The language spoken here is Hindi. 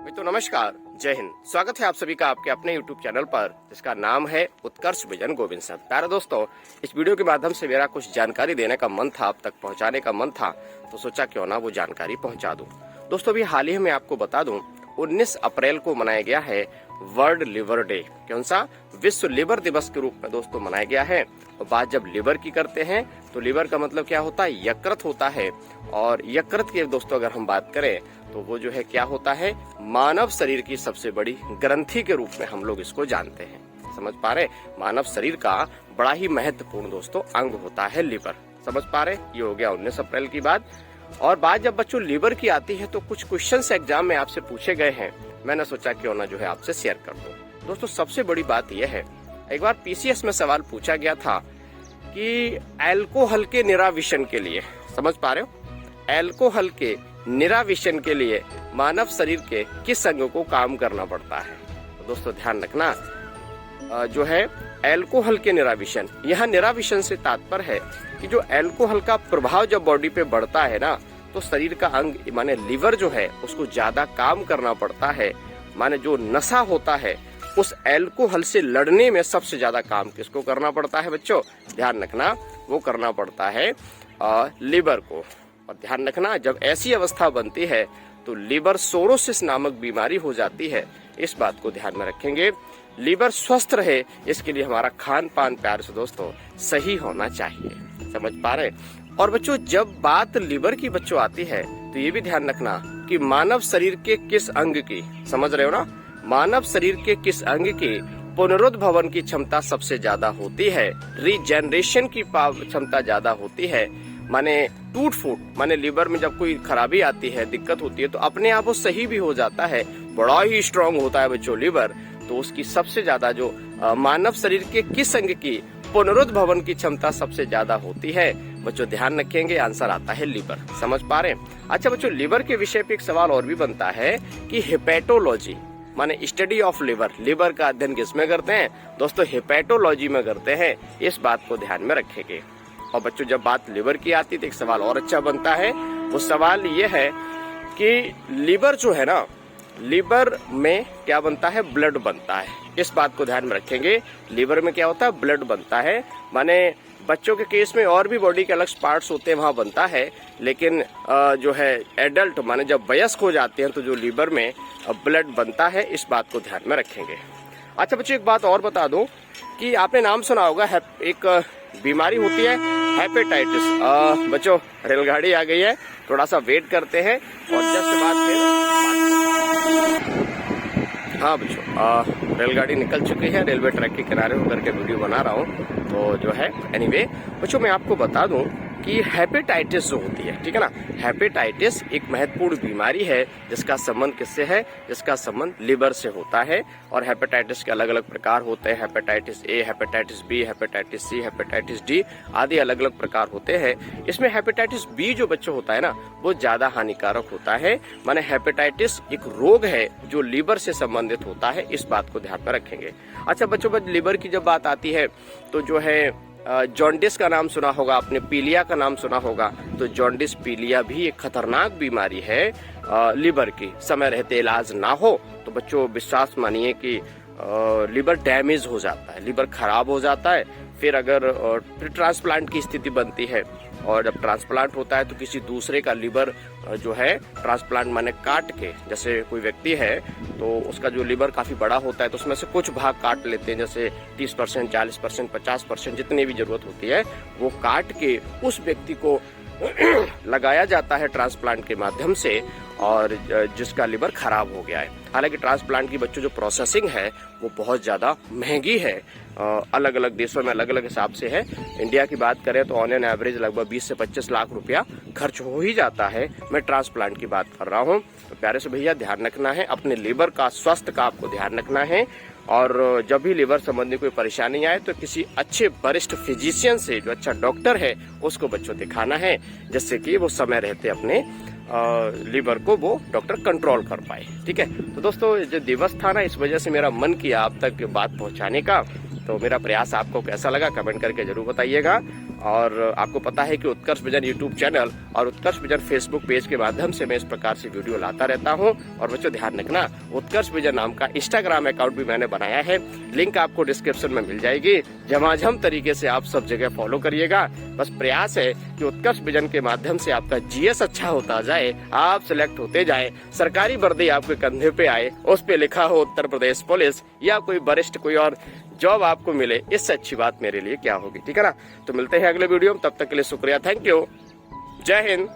मित्रों नमस्कार, जय हिंद। स्वागत है आप सभी का आपके अपने YouTube चैनल पर, जिसका नाम है उत्कर्ष विजन गोविंद सर। प्यारे दोस्तों, इस वीडियो के माध्यम से मेरा कुछ जानकारी देने का मन था, आप तक पहुंचाने का मन था, तो सोचा क्यों ना वो जानकारी पहुंचा दूं। दोस्तों अभी हाल ही में आपको बता दूं, 19 अप्रैल को मनाया गया है वर्ल्ड लिवर डे। कौन सा? विश्व लिवर दिवस के रूप में दोस्तों मनाया गया है। और बात जब लिवर की करते हैं तो लिवर का मतलब क्या होता है? यकृत होता है। और यकृत की दोस्तों अगर हम बात करें तो वो जो है क्या होता है? मानव शरीर की सबसे बड़ी ग्रंथि के रूप में हम लोग इसको जानते हैं। समझ पा रहे? मानव शरीर का बड़ा ही महत्वपूर्ण दोस्तों अंग होता है लिवर। समझ पा रहे? ये हो गया 19 अप्रैल की बात। और बात जब बच्चों लिवर की आती है तो कुछ क्वेश्चंस एग्जाम में आपसे पूछे गए हैं, मैंने सोचा क्यों ना जो है आपसे शेयर कर दूं। दोस्तों सबसे बड़ी बात यह है, एक बार पीसीएस में सवाल पूछा गया था कि अल्कोहल के निराविशन के लिए, समझ पा रहे हो, अल्कोहल के निराविशन के लिए मानव शरीर के किस अंग को काम करना पड़ता है? तो दोस्तों ध्यान रखना, जो है अल्कोहल के निराविशन, यह निराविशन से तात्पर्य है कि जो अल्कोहल का प्रभाव जब बॉडी पे बढ़ता है ना, तो शरीर का अंग माने लिवर जो है उसको ज्यादा काम करना पड़ता है। माने जो नशा होता है उस अल्कोहल से लड़ने में सबसे ज्यादा काम किसको करना पड़ता है बच्चों? ध्यान रखना, वो करना पड़ता है लिवर को। और ध्यान रखना, जब ऐसी अवस्था बनती है तो लिवर सोरोसिस नामक बीमारी हो जाती है। इस बात को ध्यान में रखेंगे। लिवर स्वस्थ रहे इसके लिए हमारा खान पान प्यार से दोस्तों सही होना चाहिए। समझ पा रहे? और बच्चों जब बात लिवर की बच्चों आती है तो ये भी ध्यान रखना कि मानव शरीर के किस अंग की, समझ रहे हो ना, मानव शरीर के किस अंग की पुनरुद्भवन की क्षमता सबसे ज्यादा होती है, रीजेनरेशन की क्षमता ज्यादा होती है। माने टूट फूट, माने लिवर में जब कोई खराबी आती है, दिक्कत होती है तो अपने आप वो सही भी हो जाता है, बड़ा ही स्ट्रांग होता है बच्चों लिवर। तो उसकी सबसे ज्यादा जो मानव शरीर के किस अंग की पुनरुद्भवन की क्षमता सबसे ज्यादा होती है बच्चों? ध्यान रखेंगे, आंसर आता है लिवर। समझ पा रहे हैं? अच्छा बच्चों, लिवर के विषय पे एक सवाल और भी बनता है कि हेपेटोलॉजी माने स्टडी ऑफ लिवर, लिवर का अध्ययन किसमें करते हैं दोस्तों? हेपेटोलॉजी में करते हैं। इस बात को ध्यान में रखेंगे। और बच्चों जब बात लिवर की आती है तो एक सवाल और अच्छा बनता है। वो सवाल ये है कि लिवर जो है ना, लिवर में क्या बनता है? ब्लड बनता है। इस बात को ध्यान में रखेंगे। लिवर में क्या होता है? ब्लड बनता है। माने बच्चों के केस में और भी बॉडी के अलग पार्ट्स होते हैं, वहां बनता है, लेकिन जो है एडल्ट माने जब वयस्क हो जाते हैं तो जो लिवर में ब्लड बनता है, इस बात को ध्यान में रखेंगे। अच्छा बच्चों एक बात और बता दूं कि आपने नाम सुना होगा, एक बीमारी होती है हेपेटाइटिस। बच्चों रेलगाड़ी आ गई है, थोड़ा सा वेट करते हैं और जस्ट बाद फिर, हाँ बच्चों रेलगाड़ी निकल चुकी है, रेलवे ट्रैक के किनारे होकर के वीडियो बना रहा हूँ। तो जो है एनीवे बच्चों मैं आपको बता दूं कि हेपेटाइटिस जो होती है, ठीक है ना, हेपेटाइटिस एक महत्वपूर्ण बीमारी है जिसका संबंध किससे है? जिसका संबंध लिवर से होता है। और हेपेटाइटिस के अलग अलग प्रकार होते हैं, hepatitis A, hepatitis B, hepatitis C, hepatitis D आदि अलग अलग प्रकार होते हैं। इसमें हेपेटाइटिस बी जो बच्चों होता है ना, वो ज्यादा हानिकारक होता है। माने हेपेटाइटिस एक रोग है जो लिवर से संबंधित होता है। इस बात को ध्यान में रखेंगे। अच्छा बच्चों लिवर की जब बात आती है तो जो है जॉन्डिस का नाम सुना होगा आपने, पीलिया का नाम सुना होगा। तो जॉन्डिस पीलिया भी एक खतरनाक बीमारी है लिवर की। समय रहते इलाज ना हो तो बच्चों विश्वास मानिए कि लिवर डैमेज हो जाता है, लिवर खराब हो जाता है। फिर अगर फिर ट्रांसप्लांट की स्थिति बनती है, और जब ट्रांसप्लांट होता है तो किसी दूसरे का लिवर जो है ट्रांसप्लांट माने काट के, जैसे कोई व्यक्ति है तो उसका जो लिवर काफी बड़ा होता है तो उसमें से कुछ भाग काट लेते हैं, जैसे 30%, 40%, 50% जितनी भी जरूरत होती है वो काट के उस व्यक्ति को लगाया जाता है ट्रांसप्लांट के माध्यम से, और जिसका लिवर खराब हो गया है। हालांकि ट्रांसप्लांट की बच्चों जो प्रोसेसिंग है वो बहुत ज्यादा महंगी है, अलग अलग देशों में अलग अलग हिसाब से है। इंडिया की बात करें तो ऑन एन एवरेज लगभग 20 से 25 लाख रुपया खर्च हो ही जाता है। मैं ट्रांसप्लांट की बात कर रहा हूँ। तो प्यारे से भैया ध्यान रखना है, अपने लिवर का स्वास्थ्य का आपको ध्यान रखना है। और जब भी लिवर संबंधी कोई परेशानी आए तो किसी अच्छे वरिष्ठ फिजिशियन से, जो अच्छा डॉक्टर है, उसको बच्चों दिखाना है, जिससे कि वो समय रहते अपने लिवर को वो डॉक्टर कंट्रोल कर पाए। ठीक है, तो दोस्तों जो दिवस था ना, इस वजह से मेरा मन किया आप तक बात पहुंचाने का। तो मेरा प्रयास आपको कैसा लगा कमेंट करके जरूर बताइएगा। और आपको पता है कि उत्कर्ष विजन यूट्यूब चैनल और उत्कर्ष विजन फेसबुक पेज के माध्यम से मैं इस प्रकार से वीडियो लाता रहता हूं। और बच्चों ध्यान रखना, उत्कर्ष विजन नाम का इंस्टाग्राम अकाउंट भी मैंने बनाया है, लिंक आपको डिस्क्रिप्शन में मिल जाएगी। झमाझम तरीके से आप सब जगह फॉलो करिएगा। बस प्रयास है कि उत्कर्ष विजन के माध्यम से आपका जीएस अच्छा होता जाए, आप सिलेक्ट होते जाए, सरकारी वर्दी आपके कंधे पे आए, उस पे लिखा हो उत्तर प्रदेश पुलिस या कोई वरिष्ठ कोई और जॉब आपको मिले, इससे अच्छी बात मेरे लिए क्या होगी। ठीक है ना। तो मिलते हैं अगले वीडियो में, तब तक के लिए शुक्रिया, थैंक यू, जय हिंद।